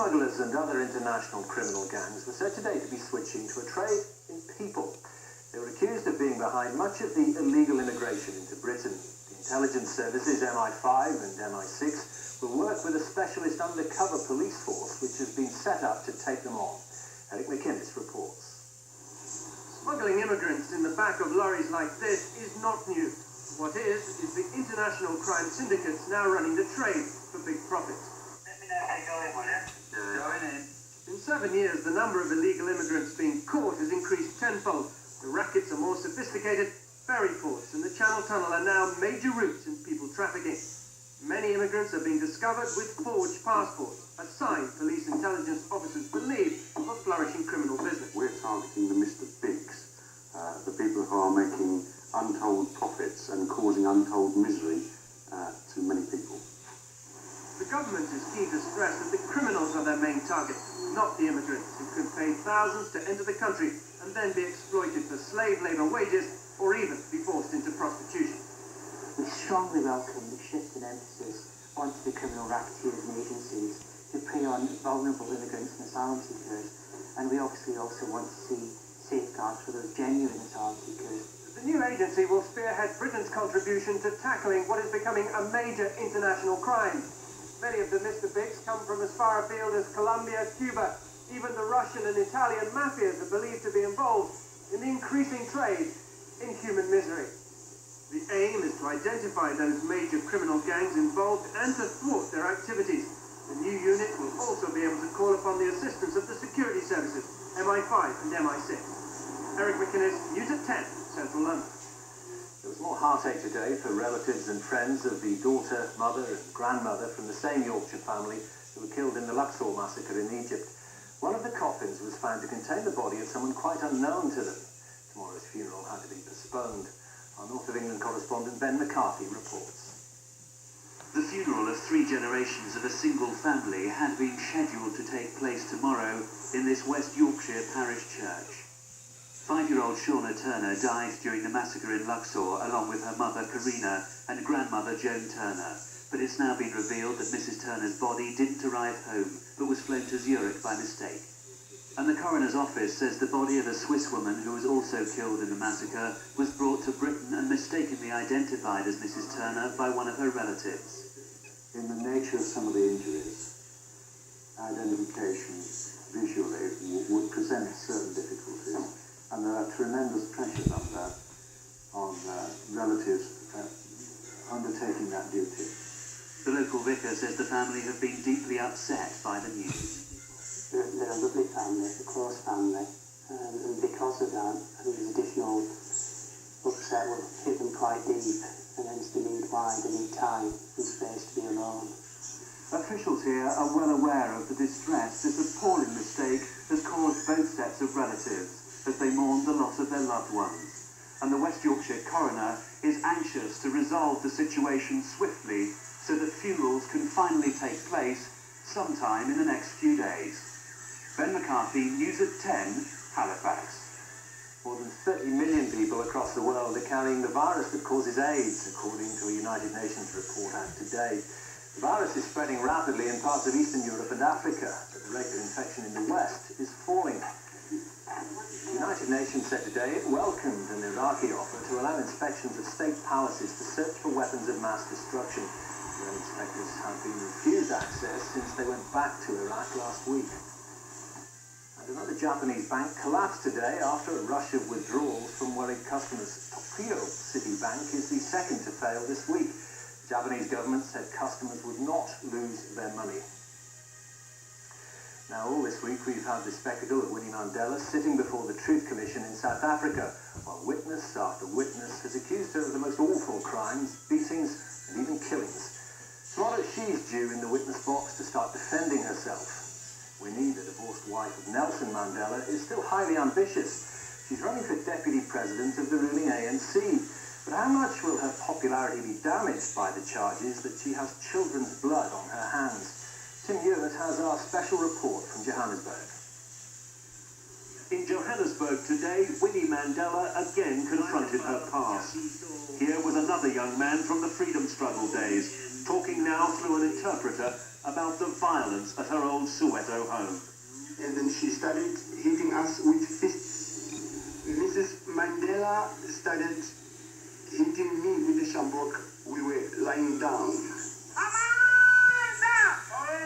Smugglers and other international criminal gangs were said today to be switching to a trade in people. They were accused of being behind much of the illegal immigration into Britain. The intelligence services MI5 and MI6 will work with a specialist undercover police force which has been set up to take them on. Eric McInnes reports. Smuggling immigrants in the back of lorries like this is not new. What is the international crime syndicates now running the trade for big profits. Let me know if they go in, will you? Going in. In 7 years, the number of illegal immigrants being caught has increased tenfold. The rackets are more sophisticated. Ferry ports and the Channel Tunnel are now major routes in people trafficking. Many immigrants are being discovered with forged passports, a sign police intelligence officers believe of a flourishing criminal business. We're targeting the Mr. Bigs, the people who are making untold profits and causing untold misery to many people. The government is keen to stress that the criminals are their main target, not the immigrants who could pay thousands to enter the country and then be exploited for slave labour wages or even be forced into prostitution. We strongly welcome the shift in emphasis onto the criminal racketeers and agencies who prey on vulnerable immigrants and asylum seekers, and we obviously also want to see safeguards for those genuine asylum seekers. The new agency will spearhead Britain's contribution to tackling what is becoming a major international crime. Many of the Mr. Bigs come from as far afield as Colombia, Cuba. Even the Russian and Italian mafias are believed to be involved in the increasing trade in human misery. The aim is to identify those major criminal gangs involved and to thwart their activities. The new unit will also be able to call upon the assistance of the security services, MI5 and MI6. Eric McInnes, News at 10, Central London. There was more heartache today for relatives and friends of the daughter, mother and grandmother from the same Yorkshire family who were killed in the Luxor massacre in Egypt. One of the coffins was found to contain the body of someone quite unknown to them. Tomorrow's funeral had to be postponed. Our North of England correspondent Ben McCarthy reports. The funeral of 3 generations of a single family had been scheduled to take place tomorrow in this West Yorkshire parish church. 5-year-old Shauna Turner died during the massacre in Luxor along with her mother Karina and grandmother Joan Turner. But it's now been revealed that Mrs. Turner's body didn't arrive home but was flown to Zurich by mistake. And the coroner's office says the body of a Swiss woman who was also killed in the massacre was brought to Britain and mistakenly identified as Mrs. Turner by one of her relatives. In the nature of some of the injuries, identification visually would present certain difficulties, and there are tremendous pressures on relatives undertaking that duty. The local vicar says the family have been deeply upset by the news. They're a lovely family, a close family, and because of that, I think this additional upset will hit them quite deep, and hence they need they need time and space to be alone. Officials here are well aware of the distress this appalling mistake has caused both sets of relatives as they mourn the loss of their loved ones. And the West Yorkshire coroner is anxious to resolve the situation swiftly so that funerals can finally take place sometime in the next few days. Ben McCarthy, News at 10, Halifax. More than 30 million people across the world are carrying the virus that causes AIDS, according to a United Nations report out today. The virus is spreading rapidly in parts of Eastern Europe and Africa, but the rate of infection in the West is falling. The United Nations said today it welcomed an Iraqi offer to allow inspections of state palaces to search for weapons of mass destruction. The inspectors have been refused access since they went back to Iraq last week. And another Japanese bank collapsed today after a rush of withdrawals from worried customers. Tokyo City Bank is the second to fail this week. The Japanese government said customers would not lose their money. Now, all this week we've had the spectacle of Winnie Mandela sitting before the Truth Commission in South Africa, while witness after witness has accused her of the most awful crimes, beatings and even killings. Tomorrow she's due in the witness box to start defending herself. Winnie, the divorced wife of Nelson Mandela, is still highly ambitious. She's running for deputy president of the ruling ANC. But how much will her popularity be damaged by the charges that she has children's blood on her hands? Tim Hewitt has our special report from Johannesburg. In Johannesburg today, Winnie Mandela again confronted her past. Here was another young man from the freedom struggle days, talking now through an interpreter about the violence at her old Soweto home. And then she started hitting us with fists. Mrs. Mandela started hitting me with the shambok. We were lying down.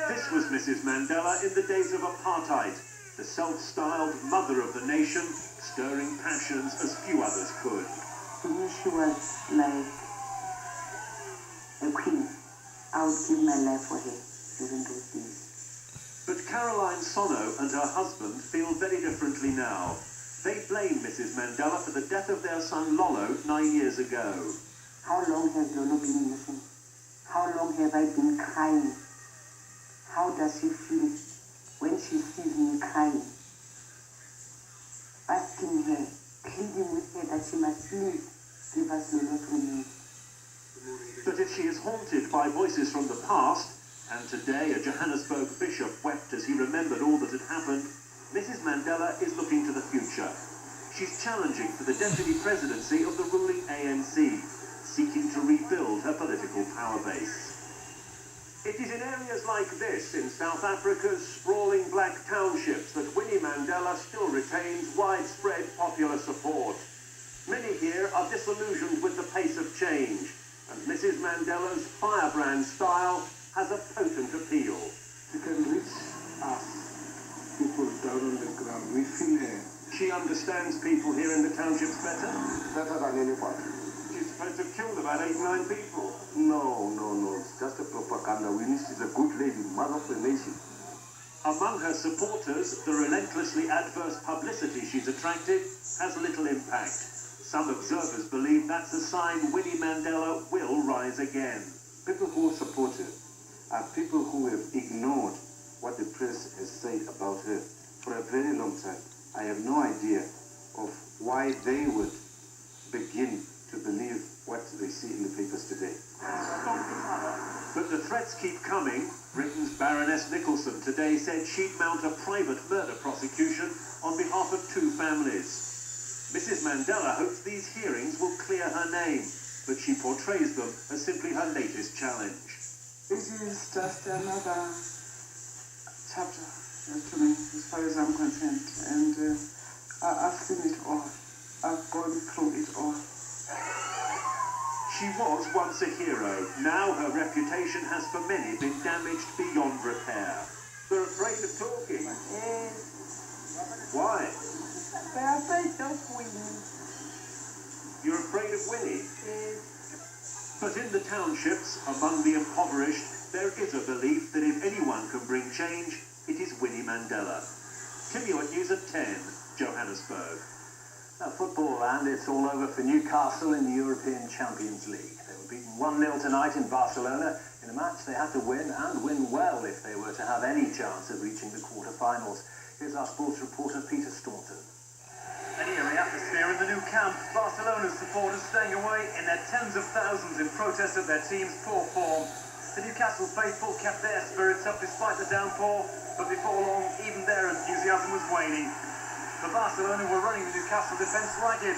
This was Mrs. Mandela in the days of apartheid, the self-styled mother of the nation, stirring passions as few others could. To me, she was like a queen. I would give my life for her during those days. But Caroline Sono and her husband feel very differently now. They blame Mrs. Mandela for the death of their son Lolo 9 years ago. How long has Lolo been missing? How long have I been crying? How does she feel when she sees me crying? Asking her, pleading with her that she must please give us Lolo to me. But if she is haunted by voices from the past, and today a Johannesburg bishop wept as he remembered all that had happened, Mrs. Mandela is looking to the future. She's challenging for the deputy presidency of the ruling ANC, seeking to rebuild her political power base. It is in areas like this, in South Africa's sprawling black townships, that Winnie Mandela still retains widespread popular support. Many here are disillusioned with the pace of change, and Mrs. Mandela's firebrand style has a potent appeal. She can reach us, people down on the ground. We feel her. She understands people here in the townships better. Better than anybody. She's supposed to have killed about 8-9 people. No. It's just a propaganda. Winnie is a good lady, mother of the nation. Among her supporters, the relentlessly adverse publicity she's attracted has little impact. Some observers believe that's a sign Winnie Mandela will rise again. People who support her are people who have ignored what the press has said about her for a very long time. I have no idea of why they would begin to believe what they see in the papers today. But the threats keep coming. Britain's Baroness Nicholson today said she'd mount a private murder prosecution on behalf of 2 families. Mrs. Mandela hopes these hearings will clear her name, but she portrays them as simply her latest challenge. This is just another chapter to me, as far as I'm concerned, and I've seen it all. I've gone through it all. She was once a hero. Now her reputation has for many been damaged beyond repair. They're afraid of talking. Why? They're afraid of Winnie. You're afraid of Winnie? But in the townships, among the impoverished, there is a belief that if anyone can bring change, it is Winnie Mandela. Tim Ewart, News at 10, Johannesburg. Now, football, and it's all over for Newcastle in the European Champions League. They were beaten 1-0 tonight in Barcelona in a match they had to win, and win well if they were to have any chance of reaching the quarter-finals. Here's our sports reporter, Peter Staunton. An eerie atmosphere in the new camp. Barcelona's supporters staying away in their tens of thousands in protest of their team's poor form. The Newcastle faithful kept their spirits up despite the downpour, but before long, even their enthusiasm was waning. The Barcelona were running the Newcastle defence ragged.